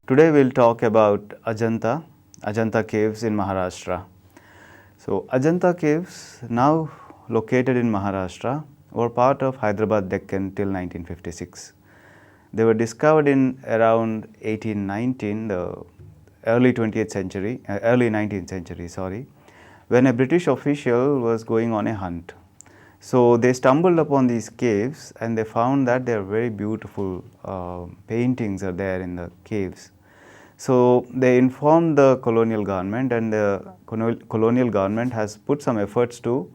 Today we'll talk about Ajanta Caves in Maharashtra. So Ajanta Caves, now located in Maharashtra, were part of Hyderabad Deccan till 1956. They were discovered in around 1819, the early 20th century, early 19th century, sorry, when a British official was going on a hunt. So they stumbled upon these caves and they found that there are very beautiful paintings are there in the caves. So they informed the colonial government, and the colonial government has put some efforts to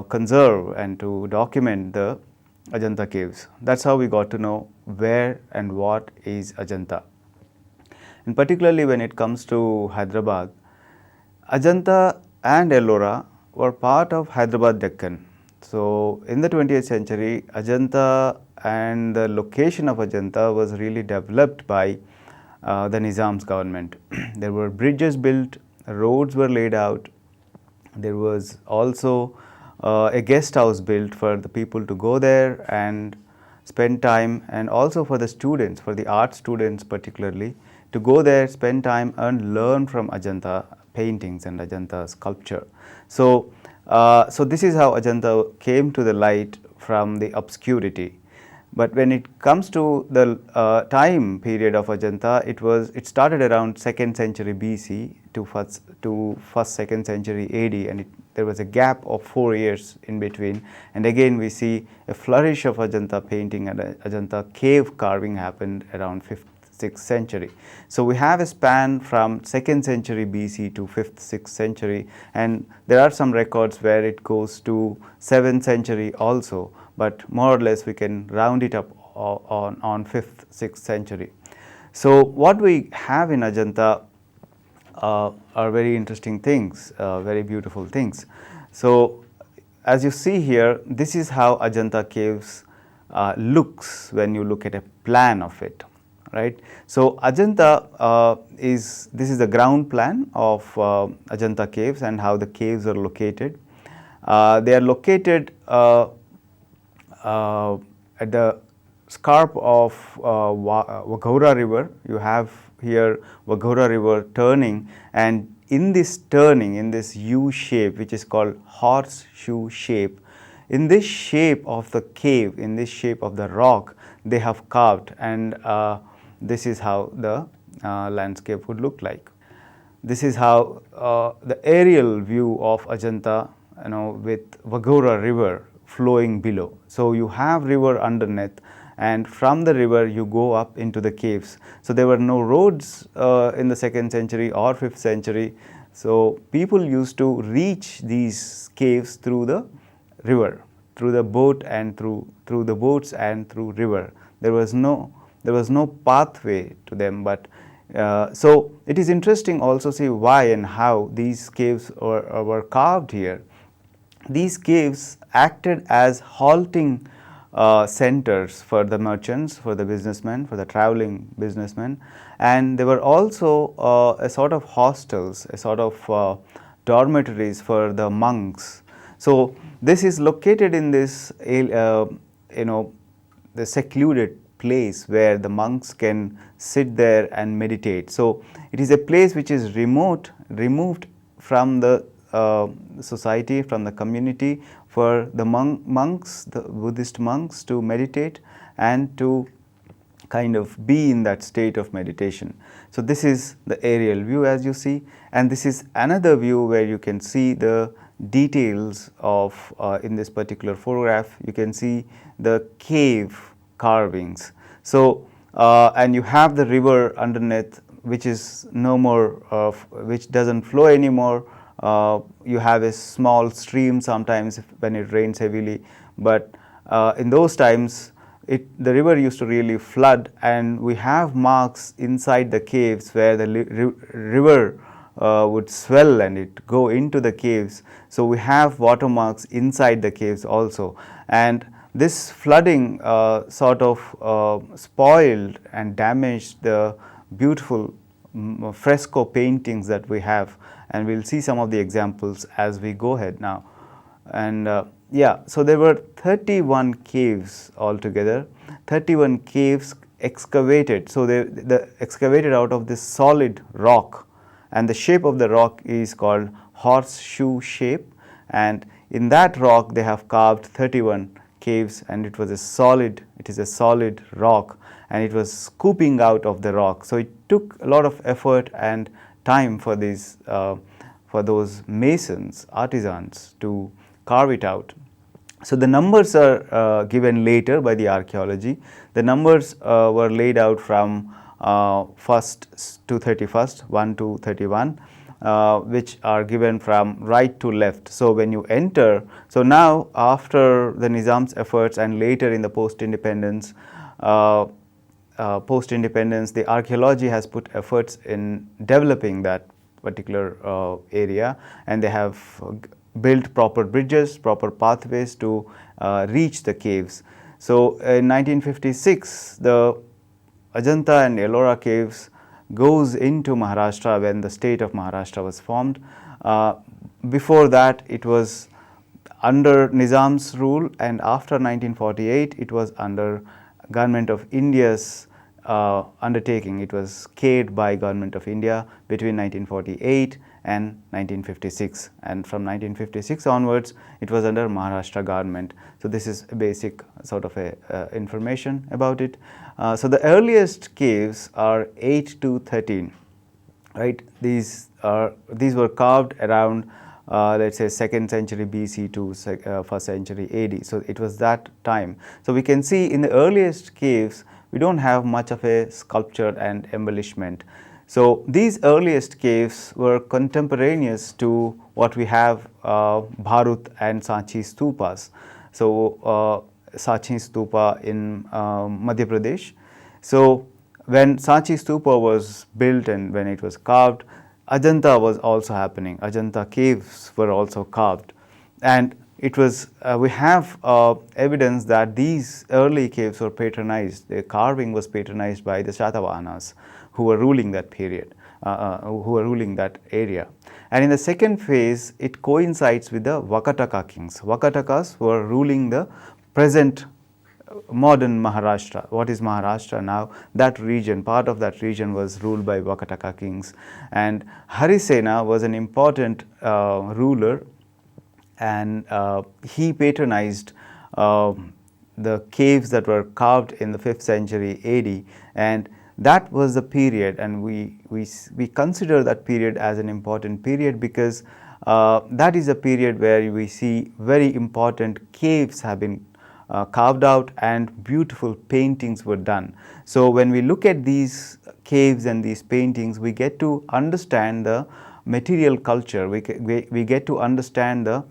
conserve and to document the Ajanta Caves. That's how we got to know where and what is Ajanta. And particularly when it comes to Hyderabad, Ajanta and Ellora were part of Hyderabad Deccan. So in the 20th century, Ajanta and the location of Ajanta was really developed by the Nizam's government. There were bridges built, roads were laid out, there was also a guest house built for the people to go there and spend time, and also for the students, for the art students particularly, to go there, spend time and learn from Ajanta paintings and Ajanta sculpture. So this is how Ajanta came to the light from the obscurity. But when it comes to the time period of Ajanta, it started around 2nd century BC to first 2nd century AD, and there was a gap of 4 years in between. And again we see a flourish of Ajanta painting and Ajanta cave carving happened around 5th, 6th century. So we have a span from 2nd century BC to 5th, 6th century, and there are some records where it goes to 7th century also, but more or less we can round it up on 5th, 6th century. So what we have in Ajanta are very interesting things, very beautiful things. So as you see here, this is how Ajanta Caves looks when you look at a plan of it, right? So Ajanta this is the ground plan of Ajanta Caves and how the caves are located. They are located at the scarp of Vaghora river. You have here Vaghora river turning, and in this turning, in this U shape, which is called horseshoe shape, in this shape of the cave, in this shape of the rock, they have carved, and this is how the landscape would look like. This is how the aerial view of Ajanta, with Vaghora river flowing below. So you have river underneath, and from the river you go up into the caves. So there were no roads in the 2nd century or 5th century. So people used to reach these caves through the river, through the boat and through the boats and through river. There was no pathway to them, but so it is interesting also see why and how these caves were carved here. These caves acted as halting centers for the merchants, for the businessmen, for the traveling businessmen, and they were also a sort of hostels, a sort of dormitories for the monks. So this is located in this the secluded place where the monks can sit there and meditate. So it is a place which is removed from the society, from the community, for the monks, the Buddhist monks, to meditate and to kind of be in that state of meditation. So this is the aerial view, as you see, and this is another view where you can see the details of in this particular photograph. You can see the cave carvings. So and you have the river underneath, which is no more which doesn't flow anymore. You have a small stream sometimes when it rains heavily, but in those times the river used to really flood, and we have marks inside the caves where the river would swell and it go into the caves. So we have watermarks inside the caves also, and this flooding sort of spoiled and damaged the beautiful fresco paintings that we have, and we will see some of the examples as we go ahead now. And yeah, so there were 31 caves altogether, 31 caves excavated. So they excavated out of this solid rock, and the shape of the rock is called horseshoe shape, and in that rock they have carved 31 caves, and it is a solid rock, and it was scooping out of the rock. So it took a lot of effort and time for these for those masons, artisans, to carve it out. So the numbers are given later by the archaeology. The numbers were laid out from 1st to 31st, 1 to 31, which are given from right to left. So when you enter, so now after the Nizam's efforts and later in the post-independence, the archaeology has put efforts in developing that particular area, and they have built proper bridges, proper pathways to reach the caves. So in 1956, the Ajanta and Ellora caves goes into Maharashtra when the state of Maharashtra was formed. Before that, it was under Nizam's rule, and after 1948, it was under Government of India's undertaking. It was cared by Government of India between 1948 and 1956, and from 1956 onwards it was under Maharashtra government. So this is a basic sort of information about it. So the earliest caves are 8 to 13, right? These were carved around let's say 2nd century BC to 1st century AD. So it was that time. So we can see in the earliest caves we don't have much of a sculpture and embellishment. So these earliest caves were contemporaneous to what we have Bharut and Sanchi stupas. So Sanchi stupa in Madhya Pradesh. So when Sanchi stupa was built and when it was carved, Ajanta was also happening. Ajanta caves were also carved, and it was we have evidence that these early caves were patronized. The carving was patronized by the Shatavahanas, who were ruling that period, who were ruling that area. And in the second phase, it coincides with the Vakataka kings. Vakatakas were ruling the present modern Maharashtra. What is Maharashtra now? That region, part of that region was ruled by Vakataka kings. And Harisena was an important ruler, and he patronized the caves that were carved in the 5th century AD, and that was the period, and we consider that period as an important period because that is a period where we see very important caves have been carved out and beautiful paintings were done. So when we look at these caves and these paintings, we get to understand the material culture, we get to understand the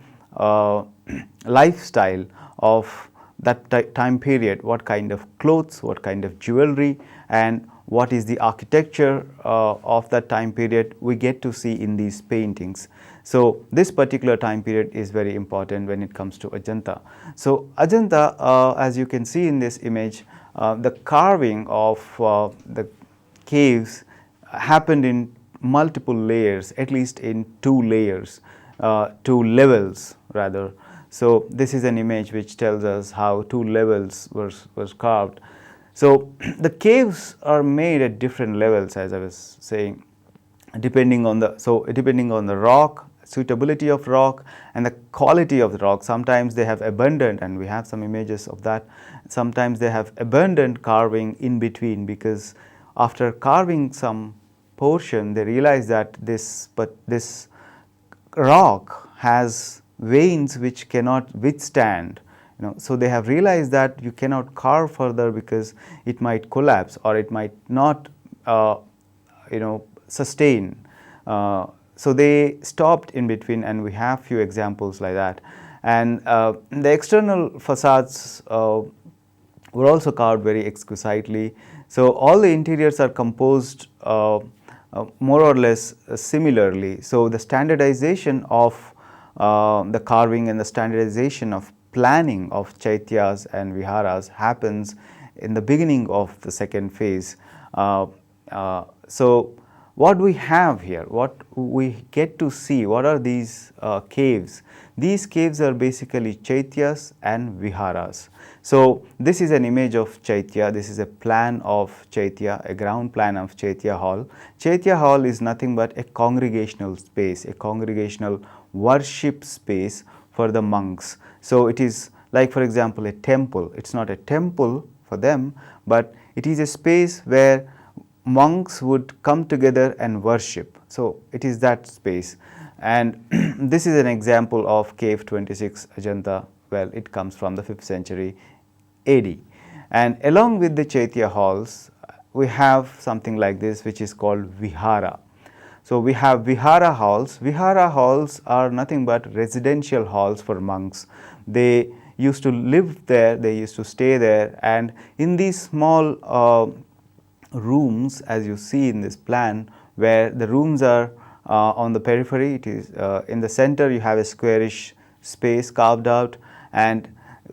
lifestyle of that time period, what kind of clothes, what kind of jewelry, and what is the architecture of that time period, we get to see in these paintings. So this particular time period is very important when it comes to Ajanta. So Ajanta, as you can see in this image, the carving of the caves happened in multiple layers, at least in 2 layers, 2 levels rather. So this is an image which tells us how 2 levels was carved. So the caves are made at different levels, as I was saying, depending on the rock, suitability of rock, and the quality of the rock. Sometimes they have abundant, and we have some images of that. Sometimes they have abundant carving in between, because after carving some portion, they realize that this rock has veins which cannot withstand. So they have realized that you cannot carve further because it might collapse or it might not sustain. So they stopped in between, and we have few examples like that. And the external facades were also carved very exquisitely. So all the interiors are composed more or less similarly. So the standardization of the carving and the standardization of planning of chaityas and viharas happens in the beginning of the second phase. So what we have here, what we get to see, what are these caves? These caves are basically chaityas and viharas. So this is an image of chaitya, this is a plan of chaitya, a ground plan of chaitya hall. Chaitya hall is nothing but a congregational space, a congregational worship space for the monks. So it is like, for example, a temple. It's not a temple for them, but it is a space where monks would come together and worship. So it is that space. And this is an example of cave 26 Ajanta. Well, it comes from the 5th century AD. And along with the chaitya halls, we have something like this, which is called vihara. So we have vihara halls. Vihara halls are nothing but residential halls for monks. They used to live there, they used to stay there, and in these small rooms, as you see in this plan, where the rooms are on the periphery, it is in the center you have a squarish space carved out, and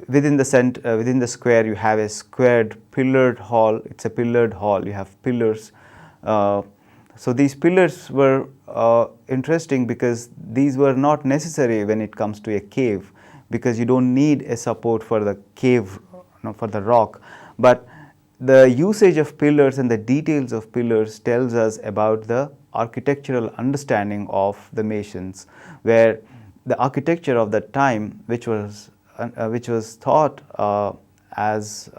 within the square you have a squared pillared hall. It's a pillared hall, you have pillars. So these pillars were interesting because these were not necessary when it comes to a cave, because you don't need a support for the cave, for the rock. But the usage of pillars and the details of pillars tells us about the architectural understanding of the masons, where the architecture of that time, which was thought as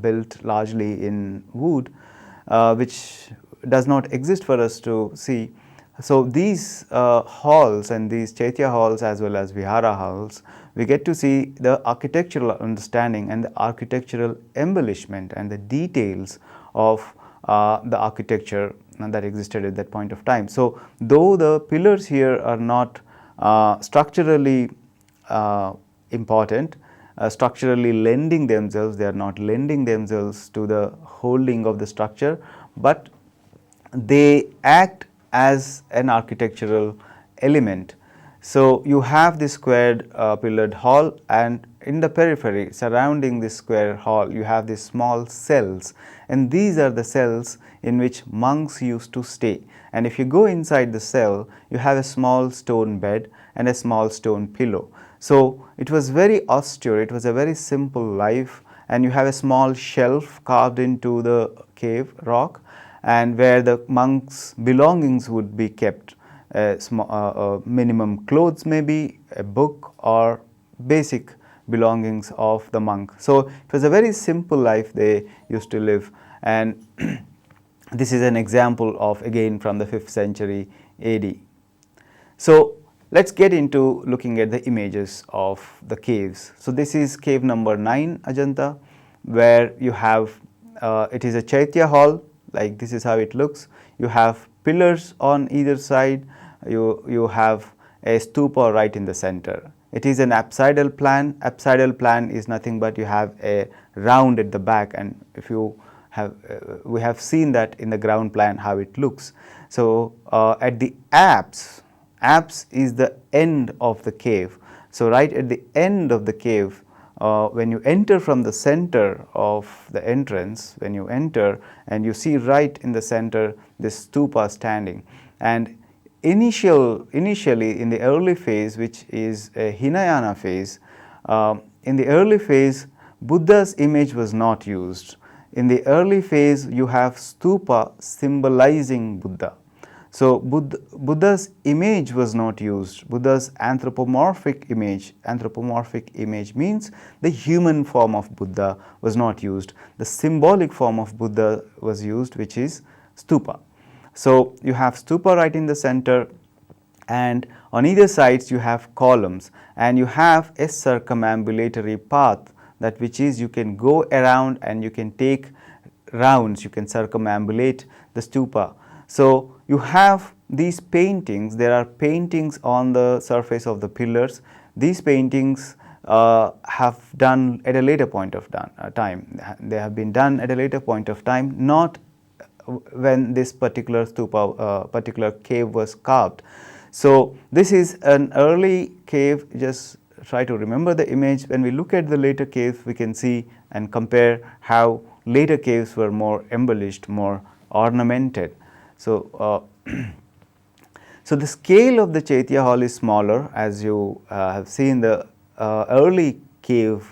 built largely in wood, which does not exist for us to see. So these halls and these chaitya halls as well as vihara halls, we get to see the architectural understanding and the architectural embellishment and the details of the architecture that existed at that point of time. So though the pillars here are not structurally important, structurally lending themselves, they are not lending themselves to the holding of the structure, but they act as an architectural element. So you have this squared pillared hall, and in the periphery surrounding this square hall you have these small cells, and these are the cells in which monks used to stay. And if you go inside the cell, you have a small stone bed and a small stone pillow. So it was very austere, it was a very simple life, and you have a small shelf carved into the cave rock, and where the monks' belongings would be kept. Minimum clothes, maybe a book, or basic belongings of the monk. So it was a very simple life they used to live, and this is an example of, again, from the 5th century AD. So let's get into looking at the images of the caves. So this is cave number 9 Ajanta, where you have it is a chaitya hall. Like, this is how it looks. You have pillars on either side. You have a stupa right in the center. It is an apsidal plan. Apsidal plan is nothing but you have a round at the back, and if you have we have seen that in the ground plan how it looks. So at the apse is the end of the cave. So right at the end of the cave, when you enter from the center of the entrance, when you enter and you see right in the center this stupa standing, and initially in the early phase, which is a Hinayana phase, in the early phase Buddha's image was not used. In the early phase you have stupa symbolizing Buddha. So Buddha's image was not used. Buddha's anthropomorphic image means the human form of Buddha was not used. The symbolic form of Buddha was used, which is stupa. So you have stupa right in the center, and on either sides you have columns, and you have a circumambulatory path, that which is you can go around and you can take rounds, you can circumambulate the stupa. So you have these paintings. There are paintings on the surface of the pillars. These paintings have done at a later point of time. They have been done at a later point of time, not when this particular stupa, particular cave was carved. So this is an early cave. Just try to remember the image. When we look at the later caves, we can see and compare how later caves were more embellished, more ornamented. So So the scale of the Chaitya hall is smaller, as you have seen the early cave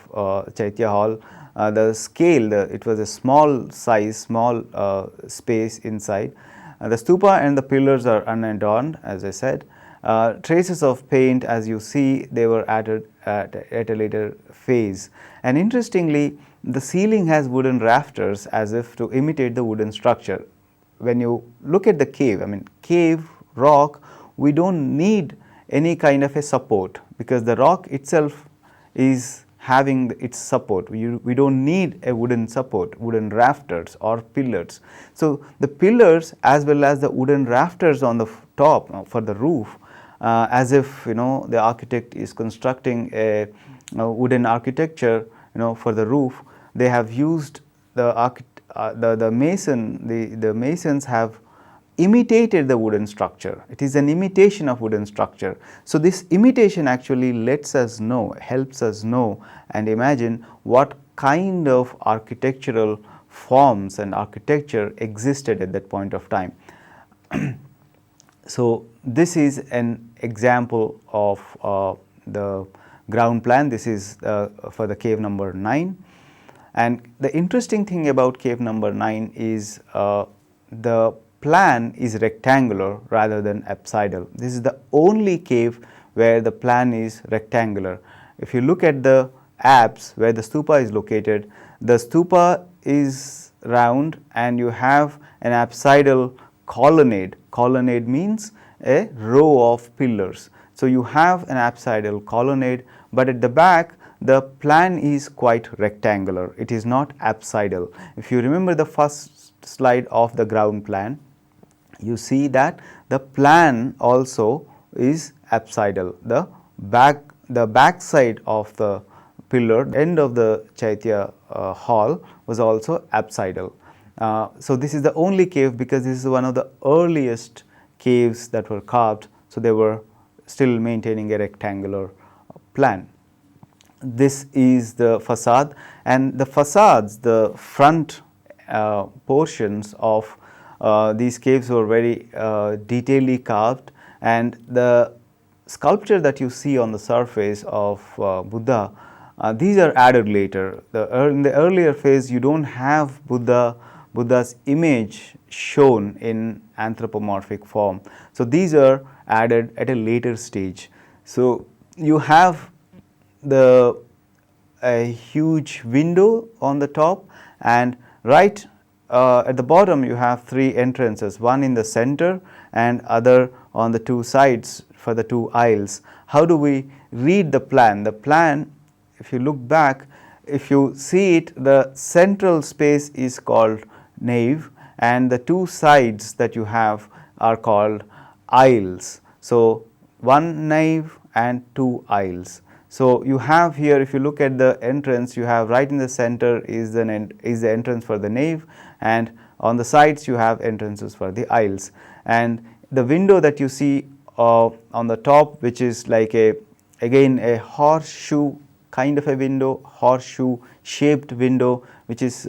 Chaitya hall. The scale, it was a small size, small space inside. The stupa and the pillars are unadorned, as I said. Traces of paint, as you see, they were added at a later phase. And interestingly, the ceiling has wooden rafters as if to imitate the wooden structure. When you look at the cave, I mean, cave, rock, we don't need any kind of a support, because the rock itself is having its support. We don't need a wooden support, wooden rafters or pillars. So the pillars as well as the wooden rafters on the top for the roof, as if the architect is constructing a wooden architecture for the roof, they have used the masons have imitated the wooden structure. It is an imitation of wooden structure. So this imitation actually lets us know, helps us know and imagine what kind of architectural forms and architecture existed at that point of time. So this is an example of the ground plan. This is for the cave number 9. And the interesting thing about cave number 9 is the plan is rectangular rather than apsidal. This is the only cave where the plan is rectangular. If you look at the apse where the stupa is located, the stupa is round and you have an apsidal colonnade. Colonnade means a row of pillars. So you have an apsidal colonnade, but at the back the plan is quite rectangular. It is not apsidal. If you remember the first slide of the ground plan, you see that the plan also is apsidal. The back side of the pillar, end of the Chaitya hall, was also apsidal. So this is the only cave, because this is one of the earliest caves that were carved, so they were still maintaining a rectangular plan. This is the facade, and the facades, the front portions of these caves were very detailedly carved, and the sculpture that you see on the surface of Buddha, these are added later. In the earlier phase, you don't have Buddha's image shown in anthropomorphic form. So these are added at a later stage. So you have a huge window on the top, and right at the bottom you have 3 entrances, one in the center and other on the 2 sides for the 2 aisles. How do we read the plan? The plan, if you look back, if you see it, the central space is called nave, and the 2 sides that you have are called aisles. So 1 nave and 2 aisles. So you have here, if you look at the entrance, you have right in the center is the entrance for the nave, and on the sides you have entrances for the aisles. And the window that you see on the top, which is like again a horseshoe kind of a window, horseshoe shaped window, which is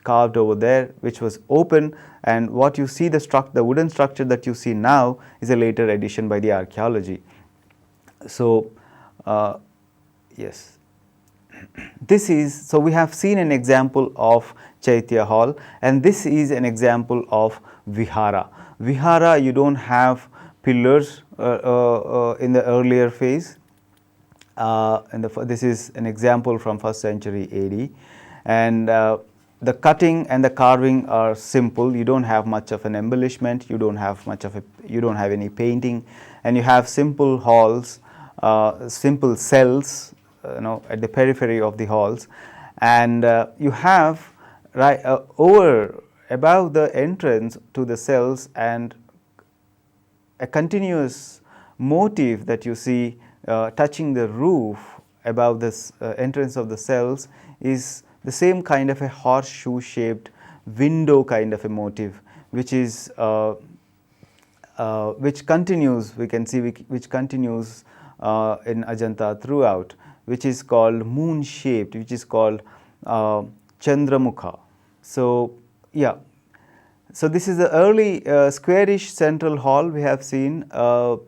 carved over there, which was open, and what you see, the wooden structure that you see now is a later addition by the archaeology. So yes, this is, so we have seen an example of Chaitya hall, and this is an example of vihara. Vihara, you don't have pillars in the earlier phase. This is an example from 1st century AD, and the cutting and the carving are simple. You don't have much of an embellishment, you don't have any painting, and you have simple halls, simple cells at the periphery of the halls, and you have right over above the entrance to the cells, and a continuous motif that you see touching the roof above this entrance of the cells is the same kind of a horseshoe shaped window kind of a motif, which is which continues, we can see which continues in Ajanta throughout, which is called moon shaped, which is called Chandramukha. So yeah, So this is the early squarish central hall. We have seen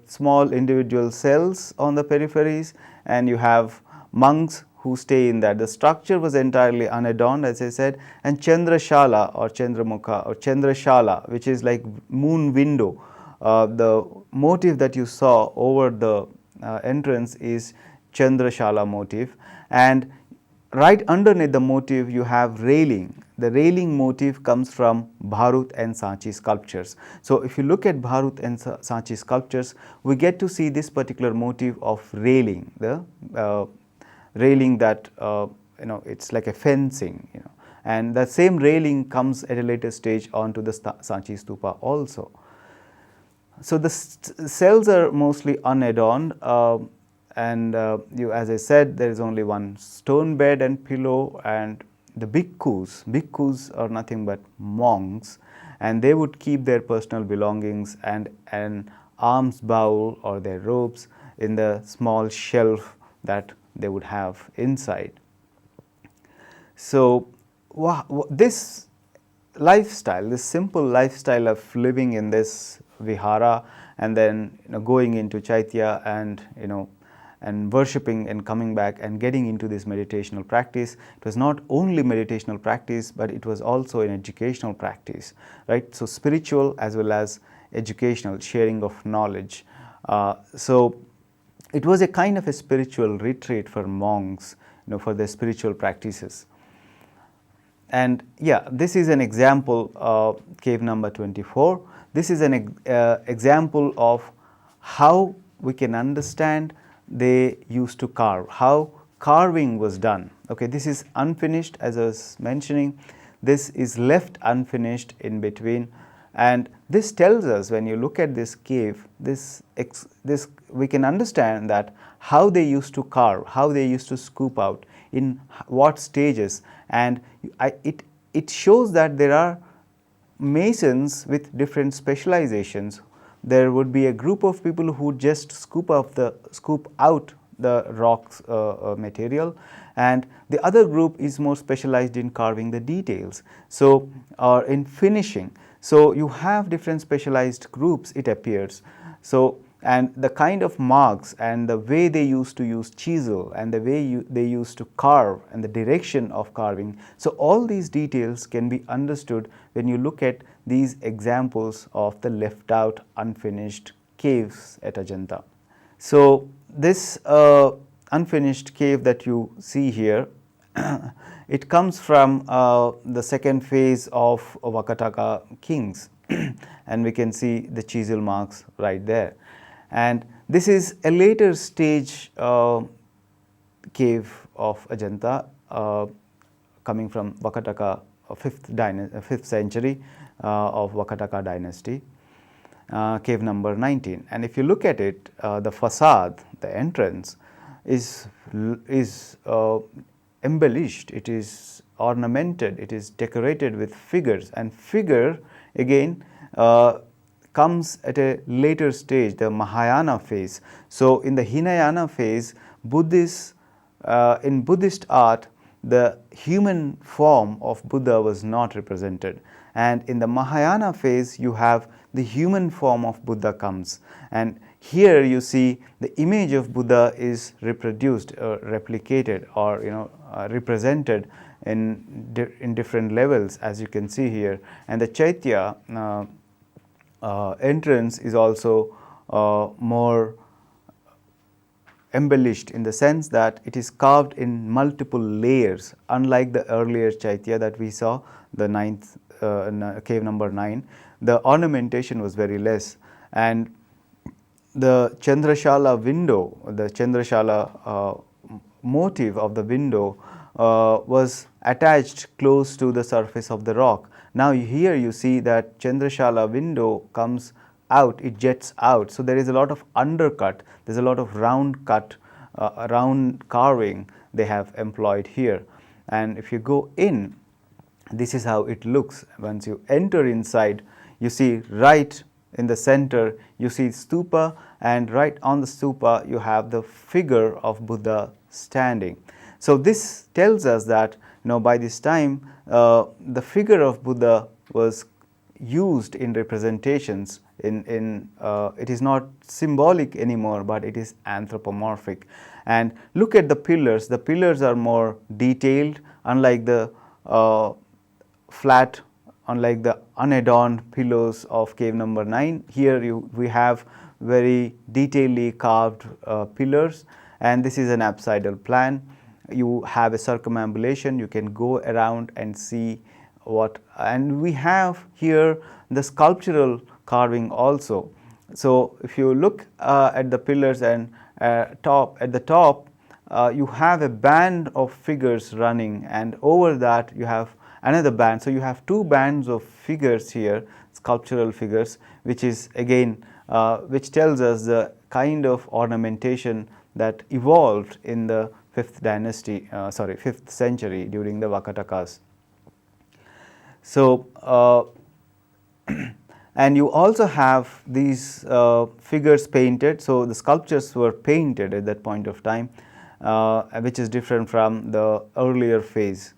small individual cells on the peripheries, and you have monks who stay in that. The structure was entirely unadorned, as I said, and Chandrashala or Chandramukha or Chandrashala, which is like moon window. The motif that you saw over the entrance is Chandrashala motif, and right underneath the motif you have railing. The railing motif comes from Bharut and Sanchi sculptures. So if you look at Bharut and Sanchi sculptures, we get to see this particular motif of railing, the railing that it's like a fencing, and the same railing comes at a later stage onto the Sanchi stupa also. So the cells are mostly unadorned, and as I said, there is only one stone bed and pillow, and the bhikkhus are nothing but monks, and they would keep their personal belongings and an alms bowl or their robes in the small shelf that they would have inside. So this lifestyle, this simple lifestyle of living in this vihara and then going into chaitya and and worshipping and coming back and getting into this meditational practice. It was not only meditational practice, but it was also an educational practice, right? So spiritual as well as educational, sharing of knowledge. So it was a kind of a spiritual retreat for monks, for their spiritual practices. And yeah, this is an example, cave number 24. This is an example of how we can understand they used to carve, how carving was done. Okay, this is unfinished, as I was mentioning. This is left unfinished in between, and this tells us, when you look at this cave, this we can understand that how they used to carve, how they used to scoop out, in what stages, and it shows that there are masons with different specializations. There would be a group of people who just scoop out the rocks material, and the other group is more specialized in carving the details, so or in finishing. So you have different specialized groups, it appears. So, and the kind of marks and the way they used to use chisel and the way they used to carve and the direction of carving. So all these details can be understood when you look at these examples of the left out unfinished caves at Ajanta. So this unfinished cave that you see here, it comes from the second phase of Vakataka kings and we can see the chisel marks right there. And this is a later stage cave of Ajanta, coming from Vakataka, 5th century of Vakataka dynasty, cave number 19. And if you look at it, the facade, the entrance is embellished, it is ornamented, it is decorated with figures, and figure again comes at a later stage, the Mahayana phase. So in the Hinayana phase, in Buddhist art, the human form of Buddha was not represented, and in the Mahayana phase you have the human form of Buddha comes, and here you see the image of Buddha is reproduced or replicated or represented in different levels, as you can see here. And the Chaitya entrance is also more embellished in the sense that it is carved in multiple layers, unlike the earlier Chaitya that we saw, the cave number 9. The ornamentation was very less, and the Chandrashala window, the Chandrashala motif of the window was attached close to the surface of the rock. Now here you see that Chandrashala window comes out, it jets out. So there is a lot of undercut, there is a lot of round cut, round carving they have employed here. And if you go in, this is how it looks. Once you enter inside, you see right in the center, you see stupa, and right on the stupa you have the figure of Buddha standing. So this tells us that by this time the figure of Buddha was used in representations. It is not symbolic anymore, but it is anthropomorphic. And look at the pillars. The pillars are more detailed, unlike the flat, unlike the unadorned pillars of cave number 9. Here we have very detailedly carved pillars, and this is an apsidal plan. You have a circumambulation, you can go around and see what, and we have here the sculptural carving also. So if you look at the pillars, and at the top you have a band of figures running, and over that you have another band. So you have two bands of figures here, sculptural figures, which is again which tells us the kind of ornamentation that evolved in the 5th century during the Vakatakas. So and you also have these figures painted. So the sculptures were painted at that point of time, which is different from the earlier phase.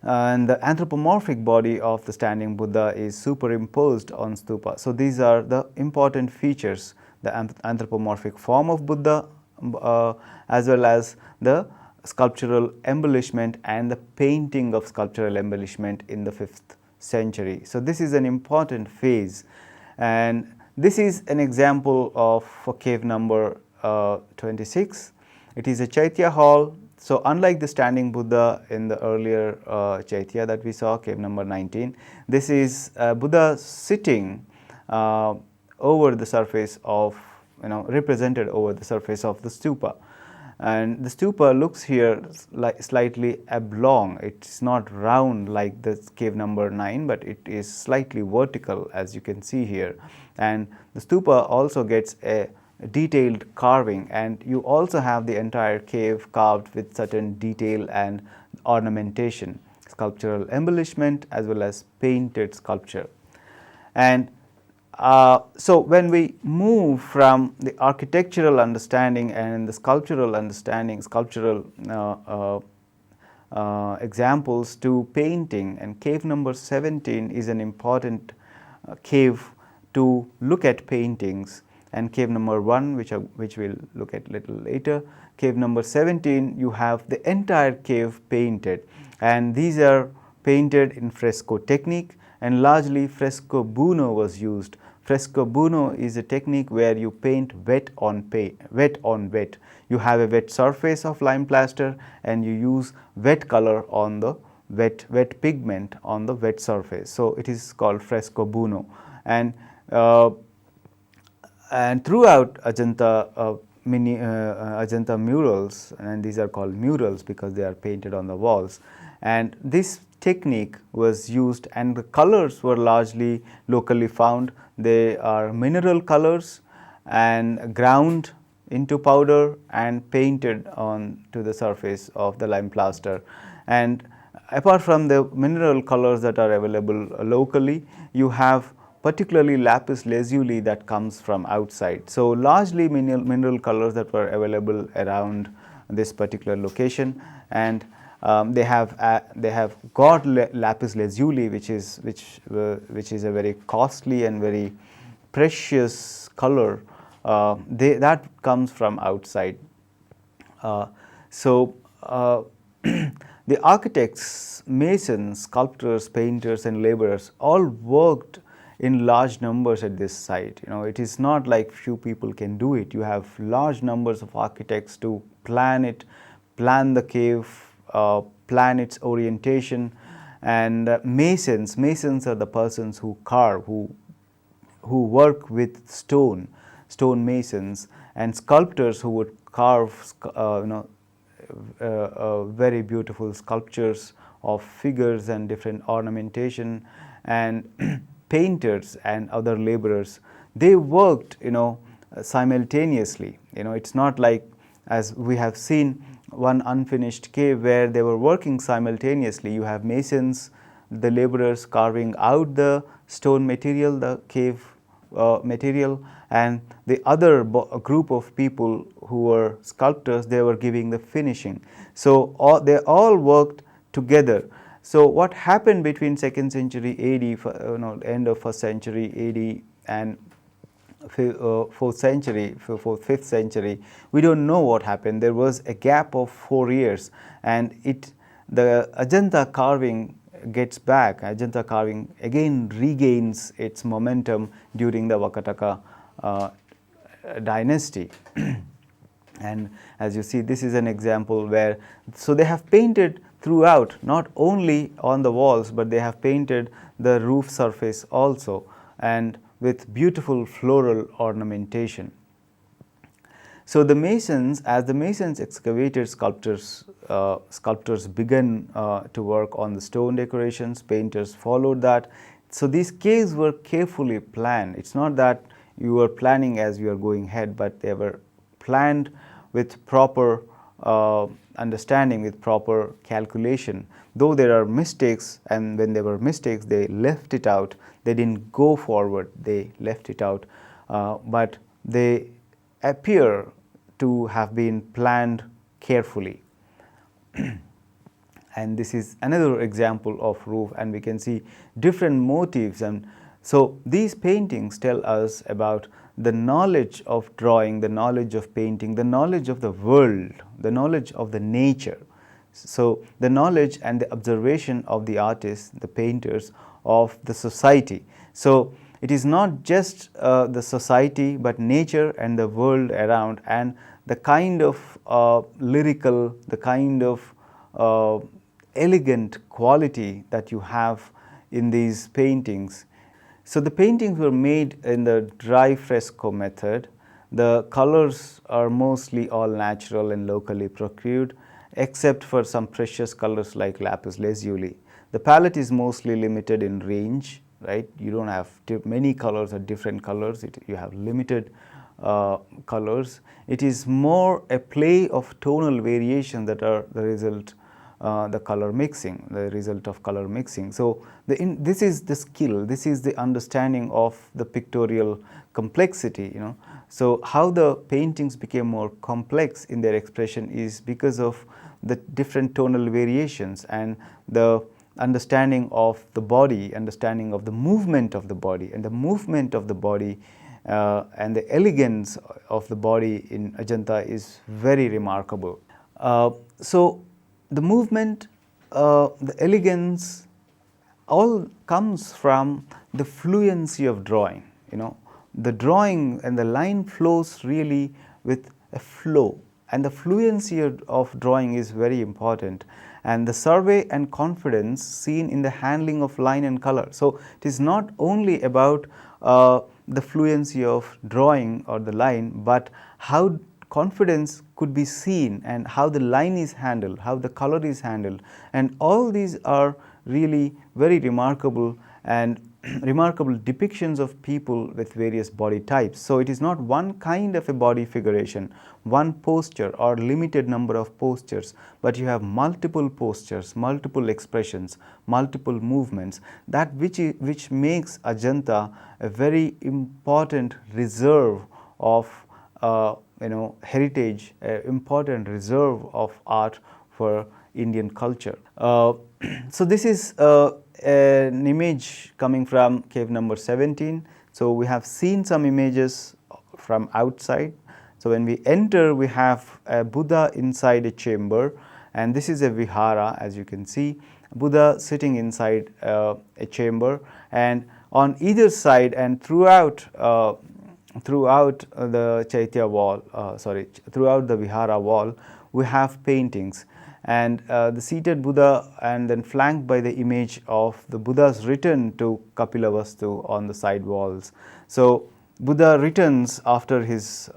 And the anthropomorphic body of the standing Buddha is superimposed on stupa. So these are the important features: the anthropomorphic form of Buddha, as well as the sculptural embellishment and the painting of sculptural embellishment in the 5th century. So this is an important phase, and this is an example of cave number 26. It is a Chaitya hall. So unlike the standing Buddha in the earlier Chaitya that we saw, cave number 19, this is Buddha sitting over the surface of, represented over the surface of the stupa. And the stupa looks here like slightly oblong. It's not round like the cave number 9, but it is slightly vertical, as you can see here. And the stupa also gets a detailed carving, and you also have the entire cave carved with certain detail and ornamentation, sculptural embellishment as well as painted sculpture. And so when we move from the architectural understanding and the sculptural understanding, sculptural examples to painting, and cave number 17 is an important cave to look at paintings, and cave number 1, which we'll look at little later. Cave number 17, you have the entire cave painted, and these are painted in fresco technique, and largely fresco buono was used. Fresco buono is a technique where you paint wet on wet. You have a wet surface of lime plaster, and you use wet color on the wet pigment on the wet surface. So it is called fresco buono. And throughout Ajanta Ajanta murals, and these are called murals because they are painted on the walls, and this technique was used, and the colors were largely locally found. They are mineral colors and ground into powder and painted on to the surface of the lime plaster. And apart from the mineral colors that are available locally, you have particularly lapis lazuli that comes from outside. So largely mineral colors that were available around this particular location, and they have got lapis lazuli, which is a very costly and very precious color. That comes from outside. So the architects, masons, sculptors, painters, and laborers all worked in large numbers at this site. It is not like few people can do it. You have large numbers of architects to plan it, plan the cave, plan its orientation. And masons are the persons who carve, who work with stone masons, and sculptors who would carve very beautiful sculptures of figures and different ornamentation. And painters and other laborers, they worked simultaneously. It's not like, as we have seen one unfinished cave where they were working simultaneously. You have masons, the laborers carving out the stone material, the cave material, and the other group of people who were sculptors, they were giving the finishing. So they all worked together. So what happened between 2nd century AD, end of 1st century AD and 4th century, 5th century, we don't know what happened. There was a gap of 4 years, and the Ajanta carving gets back. Ajanta carving again regains its momentum during the Vakataka dynasty. And as you see, this is an example where, so they have painted throughout, not only on the walls, but they have painted the roof surface also, and with beautiful floral ornamentation. So the masons, as the masons excavated, sculptors began to work on the stone decorations, painters followed that. So these caves were carefully planned. It's not that you were planning as you are going ahead, but they were planned with proper understanding, with proper calculation. Though there are mistakes, and when there were mistakes, they left it out. They didn't go forward, they left it out, but they appear to have been planned carefully. And this is another example of roof, and we can see different motifs. And so these paintings tell us about the knowledge of drawing, the knowledge of painting, the knowledge of the world, the knowledge of the nature. So the knowledge and the observation of the artists, the painters, of the society. So it is not just the society, but nature and the world around, and the kind of lyrical, the kind of elegant quality that you have in these paintings. So the paintings were made in the dry fresco method. The colors are mostly all natural and locally procured, except for some precious colors like lapis lazuli. The palette is mostly limited in range, right? You don't have many colors or different colors. You have limited colors. It is more a play of tonal variation that are the result, the color mixing, the result of color mixing. So this is the skill, this is the understanding of the pictorial complexity, So how the paintings became more complex in their expression is because of the different tonal variations and the understanding of the body, understanding of the movement of the body, and the movement of the body and the elegance of the body in Ajanta is very remarkable. So the movement, the elegance, all comes from the fluency of drawing. The drawing and the line flows really with a flow, and the fluency of drawing is very important, and the survey and confidence seen in the handling of line and color. So it is not only about the fluency of drawing or the line, but how confidence could be seen and how the line is handled, how the color is handled, and all these are really very remarkable and remarkable depictions of people with various body types. So it is not one kind of a body figuration, one posture or limited number of postures, but you have multiple postures, multiple expressions, multiple movements, that which makes Ajanta a very important reserve of heritage, important reserve of art for Indian culture. So this is an image coming from cave number 17. So we have seen some images from outside. So when we enter, we have a Buddha inside a chamber, and this is a vihara, as you can see, Buddha sitting inside a chamber, and on either side and throughout the Chaitya wall, throughout the vihara wall, we have paintings, and the seated Buddha, and then flanked by the image of the Buddha's return to Kapilavastu on the side walls. So Buddha returns after his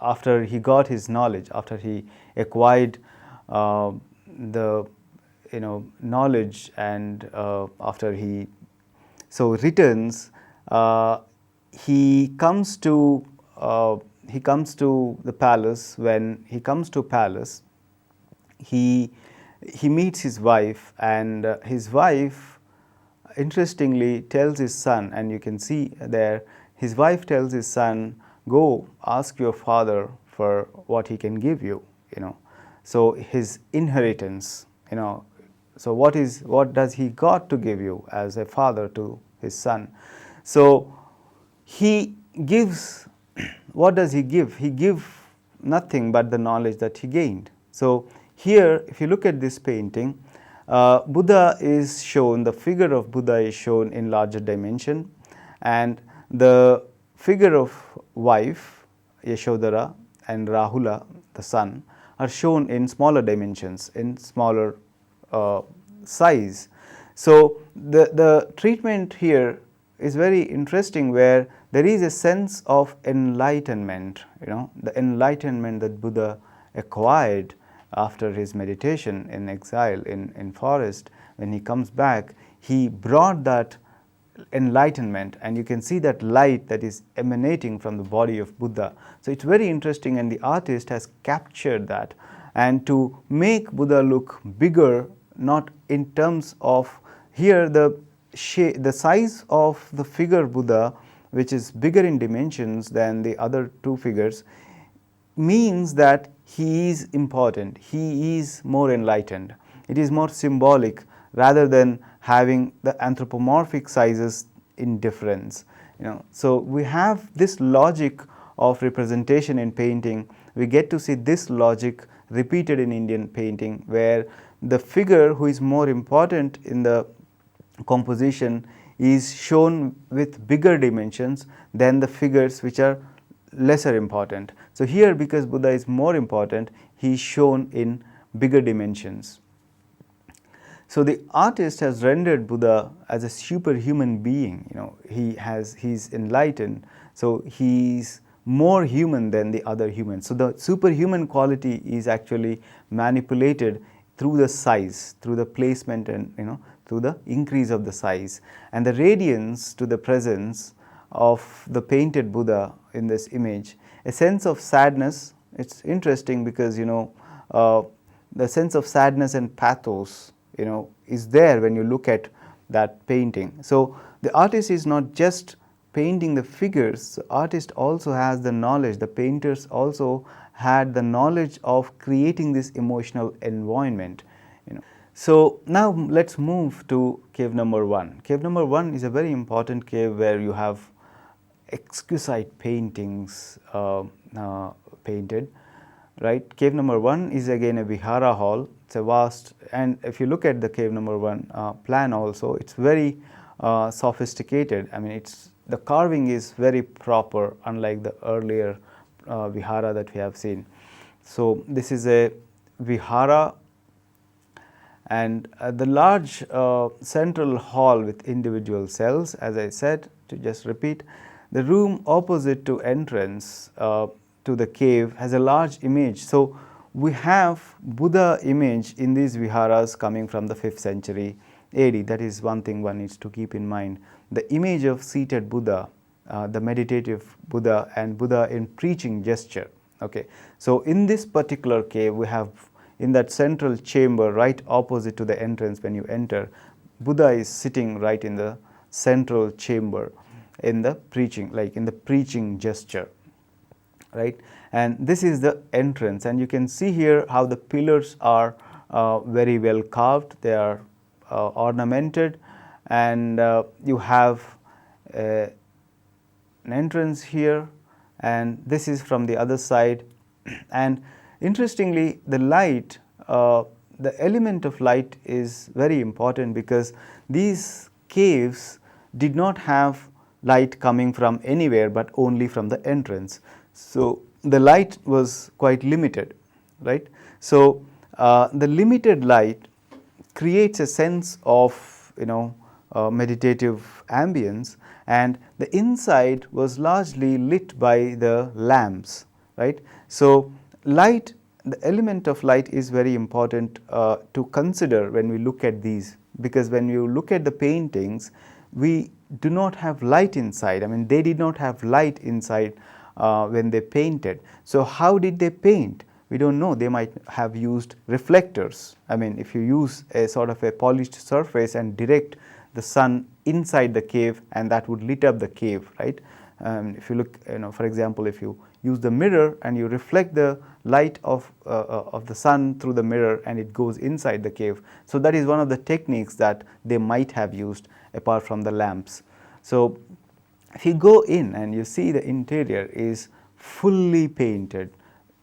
after he got his knowledge, after he acquired the knowledge, and after he returns, he comes to the palace. When he comes to palace, he meets his wife, and his wife interestingly tells his son, and you can see there, his wife tells his son, go ask your father for what he can give you, So his inheritance, so what does he got to give you as a father to his son? So he gives, what does he give? He gives nothing but the knowledge that he gained. So here, if you look at this painting, Buddha is shown, the figure of Buddha is shown in larger dimension, and the figure of wife, Yashodhara, and Rahula, the son, are shown in smaller dimensions, in smaller size. So the treatment here is very interesting, where there is a sense of enlightenment, the enlightenment that Buddha acquired after his meditation in exile in forest. When he comes back, he brought that enlightenment, and you can see that light that is emanating from the body of Buddha. So it's very interesting, and the artist has captured that. And to make Buddha look bigger, not in terms of here the size of the figure Buddha, which is bigger in dimensions than the other two figures, means that he is important, he is more enlightened. It is more symbolic rather than having the anthropomorphic sizes in difference. So we have this logic of representation in painting. We get to see this logic repeated in Indian painting, where the figure who is more important in the composition is shown with bigger dimensions than the figures which are lesser important. So here, because Buddha is more important, he is shown in bigger dimensions. So the artist has rendered Buddha as a superhuman being. He's enlightened, so he's more human than the other humans. So the superhuman quality is actually manipulated through the size, through the placement, and through the increase of the size, and the radiance to the presence of the painted Buddha in this image. A sense of sadness. It's interesting because the sense of sadness and pathos is there when you look at that painting. So the artist is not just painting the figures, the artist also has the knowledge, the painters also had the knowledge of creating this emotional environment. So now let's move to cave number 1. Cave number 1 is a very important cave where you have exquisite paintings painted, right? Cave number 1 is again a vihara hall. It's a vast, and if you look at the cave number 1 plan also, it's very sophisticated. I mean, the carving is very proper, unlike the earlier vihara that we have seen. So this is a vihara, and the large central hall with individual cells, as I said, to just repeat, the room opposite to entrance to the cave has a large image. So we have Buddha image in these viharas coming from the 5th century AD. That is one thing one needs to keep in mind. The image of seated Buddha, the meditative Buddha, and Buddha in preaching gesture. Okay, so in this particular cave, we have in that central chamber right opposite to the entrance when you enter, Buddha is sitting right in the central chamber in the preaching, like in the preaching gesture, right? And this is the entrance, and you can see here how the pillars are very well carved, they are ornamented, and you have an entrance here, and this is from the other side. And interestingly, the light, the element of light is very important, because these caves did not have light coming from anywhere but only from the entrance. So the light was quite limited, right? So the limited light creates a sense of meditative ambience, and the inside was largely lit by the lamps, right? So light, the element of light is very important to consider when we look at these, because when you look at the paintings, we do not have light inside. I mean, they did not have light inside when they painted. So how did they paint? We don't know. They might have used reflectors. I mean, if you use a sort of a polished surface and direct the sun inside the cave, and that would lit up the cave, right? If you look, for example, if you use the mirror and you reflect the light of the sun through the mirror and it goes inside the cave. So that is one of the techniques that they might have used apart from the lamps. So if you go in and you see the interior is fully painted,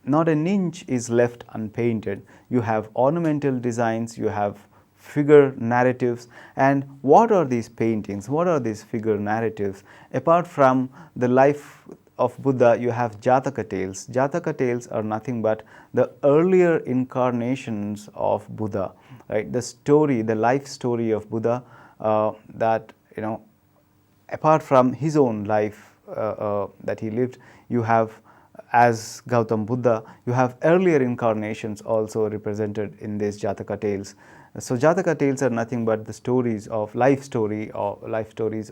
not an inch is left unpainted. You have ornamental designs, you have figure narratives. And what are these paintings? What are these figure narratives? Apart from the life of Buddha, you have Jataka tales. Jataka tales are nothing but the earlier incarnations of Buddha, right? The story, the life story of Buddha that, apart from his own life that he lived, you have, as Gautam Buddha, you have earlier incarnations also represented in these Jataka tales. So Jataka tales are nothing but the stories of life stories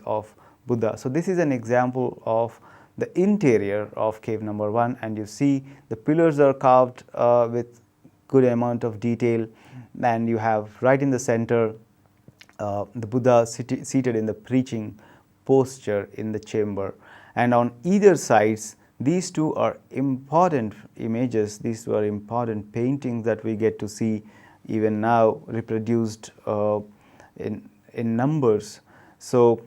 of Buddha. So this is an example of the interior of cave number 1, and you see the pillars are carved with good amount of detail, and you have right in the center the Buddha seated in the preaching posture in the chamber, and on either sides these two are important images, these were important paintings that we get to see even now reproduced in numbers. So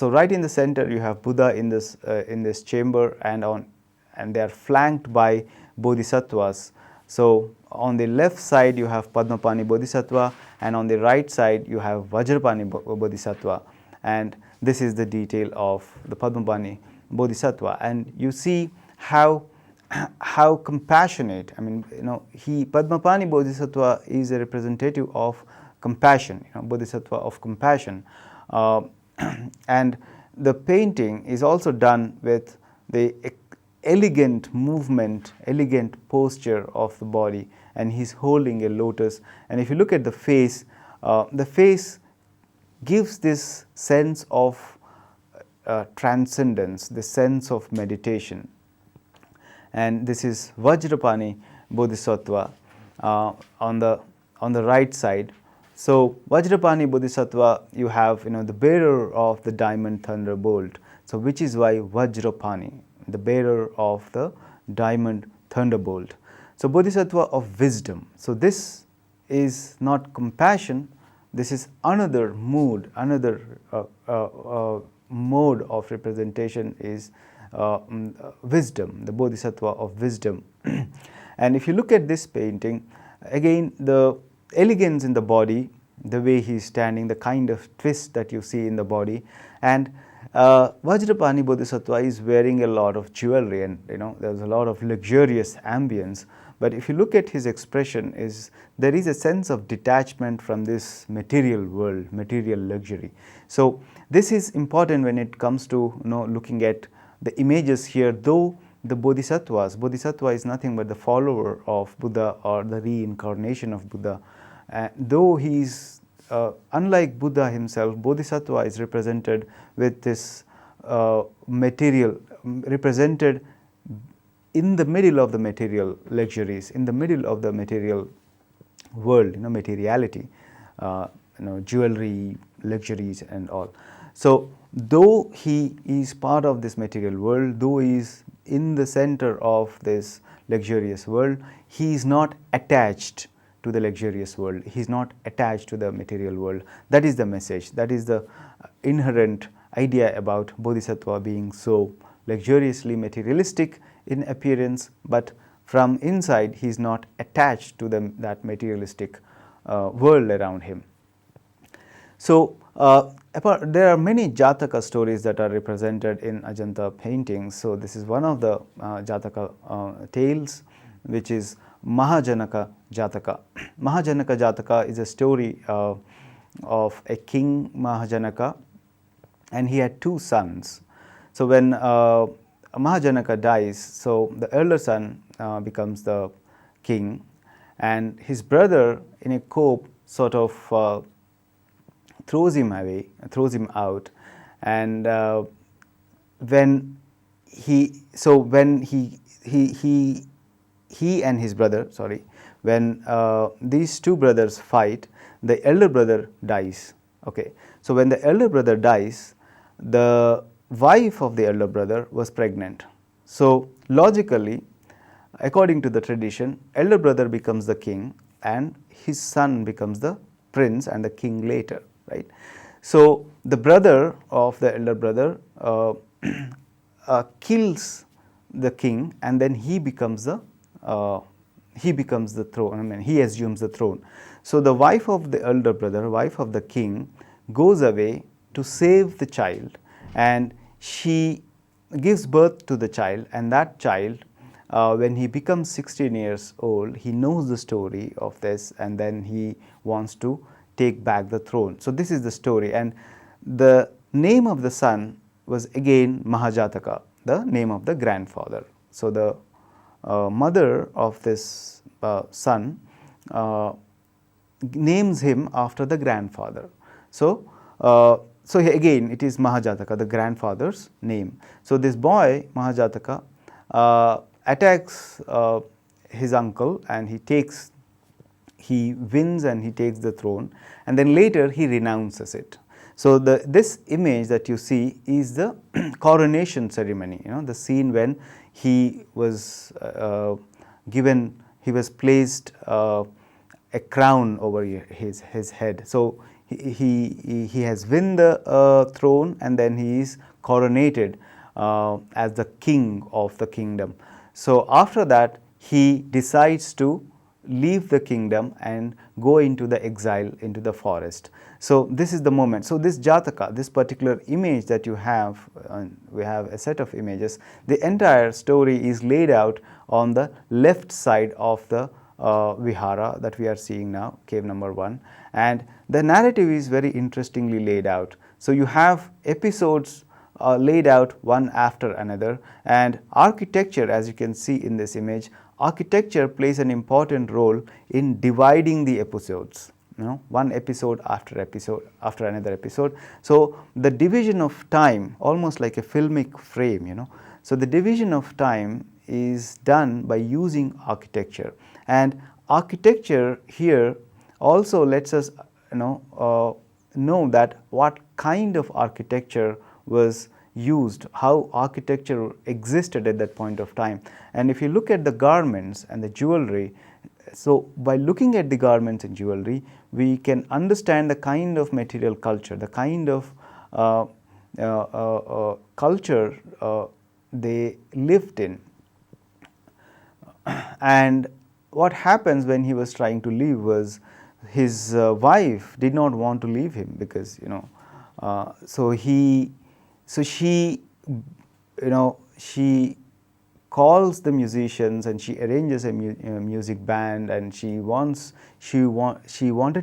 right in the center you have Buddha in this chamber, and they are flanked by bodhisattvas. So on the left side you have Padmapani Bodhisattva, and on the right side you have Vajrapani Bodhisattva, and this is the detail of the Padmapani Bodhisattva. And you see how compassionate, Padmapani Bodhisattva is a representative of compassion, Bodhisattva of compassion. And the painting is also done with the elegant movement, elegant posture of the body, and he's holding a lotus. And if you look at the face gives this sense of transcendence, this sense of meditation. And this is Vajrapani Bodhisattva on the right side. So Vajrapani Bodhisattva, you have the bearer of the diamond thunderbolt. So which is why Vajrapani, the bearer of the diamond thunderbolt. So Bodhisattva of wisdom. So this is not compassion, this is another mood, another mode of representation is wisdom, the Bodhisattva of wisdom. And if you look at this painting, again the elegance in the body, the way he is standing, the kind of twist that you see in the body, and Vajrapani Bodhisattva is wearing a lot of jewelry, and there's a lot of luxurious ambience. But if you look at his expression, there is a sense of detachment from this material world, material luxury. So this is important when it comes to looking at the images here. Though the Bodhisattva is nothing but the follower of Buddha or the reincarnation of Buddha. Though he is unlike Buddha himself, Bodhisattva is represented with this material, represented in the middle of the material luxuries, in the middle of the material world, materiality, jewelry, luxuries and all. So though he is part of this material world, though he is in the center of this luxurious world, he is not attached to the luxurious world, he is not attached to the material world. That is the message, that is the inherent idea about Bodhisattva being so luxuriously materialistic in appearance, but from inside he is not attached to that materialistic world around him. So there are many Jataka stories that are represented in Ajanta paintings. So this is one of the Jataka tales, which is Mahajanaka Jataka. Mahajanaka Jataka is a story of a king, Mahajanaka, and he had two sons. So when Mahajanaka dies, so the elder son becomes the king, and his brother in a cope sort of throws him away, throws him out, and when he and his brother, when these two brothers fight, the elder brother dies. Okay, so when the elder brother dies, the wife of the elder brother was pregnant. So logically, according to the tradition, elder brother becomes the king and his son becomes the prince and the king later, right? So the brother of the elder brother kills the king, and then he becomes the throne. I mean, he assumes the throne. So the wife of the elder brother, wife of the king, goes away to save the child, and she gives birth to the child, and that child, when he becomes 16 years old, he knows the story of this, and then he wants to take back the throne. So this is the story, and the name of the son was again Mahajataka, the name of the grandfather. So the mother of this son names him after the grandfather. So again it is Mahajataka, the grandfather's name. So this boy Mahajataka attacks his uncle, and he wins and he takes the throne, and then later he renounces it. So this image that you see is the coronation ceremony, the scene when he was placed a crown over his head. So he has won the throne, and then he is coronated as the king of the kingdom. So after that, he decides to leave the kingdom and go into the exile, into the forest. So this is the moment. So this Jataka, this particular image that you have, we have a set of images. The entire story is laid out on the left side of the vihara that we are seeing now, cave number 1, and the narrative is very interestingly laid out. So you have episodes laid out one after another, and architecture, as you can see in this image, architecture plays an important role in dividing the episodes, one episode after another episode. So the division of time, almost like a filmic frame, so the division of time is done by using architecture, and architecture here also lets us know that what kind of architecture was used, how architecture existed at that point of time. And if you look at the garments and the jewelry, so by looking at the garments and jewelry, we can understand the kind of material culture, the kind of culture they lived in. And what happens when he was trying to leave was his wife did not want to leave him, because she calls the musicians and she arranges a music band, and she wanted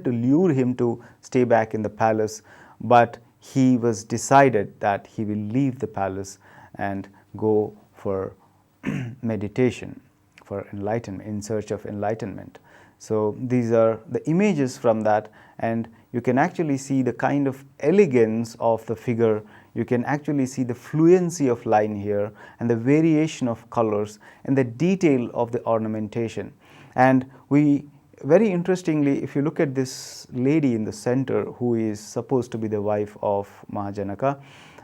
to lure him to stay back in the palace, but he was decided that he will leave the palace and go for meditation, for enlightenment, in search of enlightenment. So these are the images from that, and you can actually see the kind of elegance of the figure. You can actually see the fluency of line here, and the variation of colors, and the detail of the ornamentation. And very interestingly, if you look at this lady in the center, who is supposed to be the wife of Mahajanaka,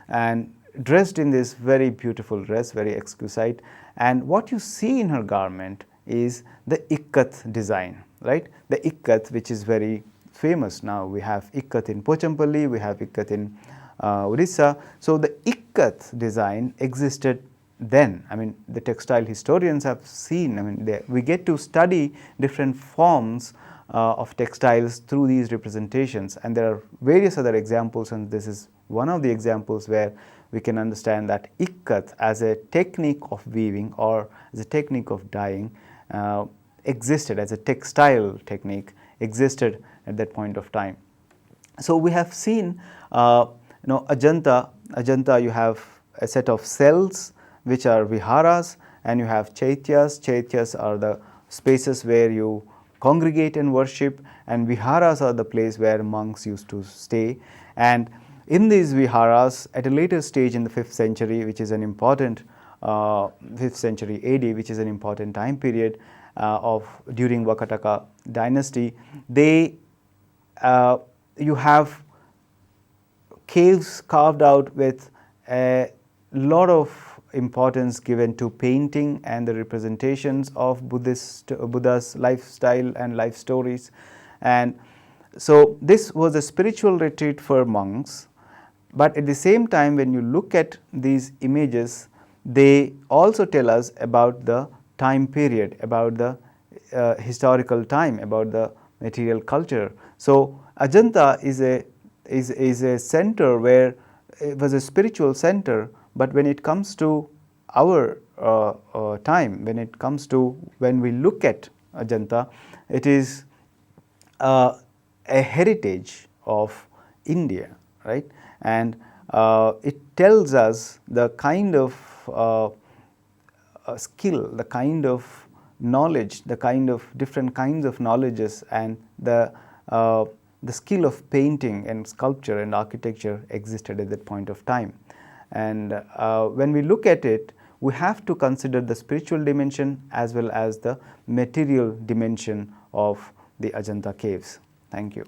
and dressed in this very beautiful dress, very exquisite, and what you see in her garment is the ikkat design, right? The ikkat, which is very famous now. We have ikkat in Pochampalli, we have ikkat in Orissa. So the ikkat design existed then. I mean, the textile historians have seen, I mean, we get to study different forms of textiles through these representations, and there are various other examples, and this is one of the examples where we can understand that ikkat as a technique of weaving or as a technique of dyeing existed, as a textile technique existed at that point of time. So we have seen Ajanta, you have a set of cells which are viharas, and you have chaityas. Chaityas are the spaces where you congregate and worship, and viharas are the place where monks used to stay. And in these viharas, at a later stage in the 5th century, which is an important 5th century AD, which is an important time period during Vakataka dynasty, you have caves carved out with a lot of importance given to painting and the representations of Buddha's lifestyle and life stories. And so this was a spiritual retreat for monks, but at the same time when you look at these images, they also tell us about the time period, about the historical time, about the material culture. So Ajanta is a center where it was a spiritual center, but when it comes to our time, when we look at Ajanta, it is a heritage of India, right? And it tells us the kind of skill, the kind of knowledge, the kind of different kinds of knowledges, and the skill of painting and sculpture and architecture existed at that point of time. And when we look at it, we have to consider the spiritual dimension as well as the material dimension of the Ajanta Caves. Thank you.